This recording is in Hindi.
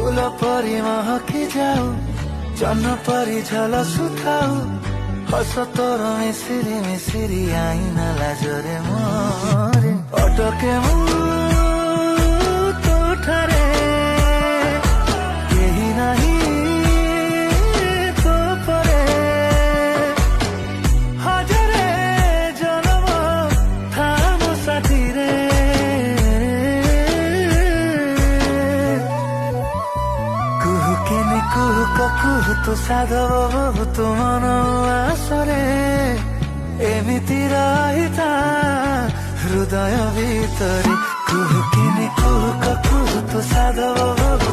फूल परी महकी जाऊ जन्न परी झलसुଥାଉ हस तोर मिसिरी मिसिरी आईना लाजरे मोरे अटके मु तोठारे केही नाही तो परे हजारे जन्म थामो साथी रे कुहुकेनी कुहुक कुहुतु साधव बहुत मन आसरे एमिति रहिता हृदय भितरे कुहुकेनी कुहुक कुहुतु साधव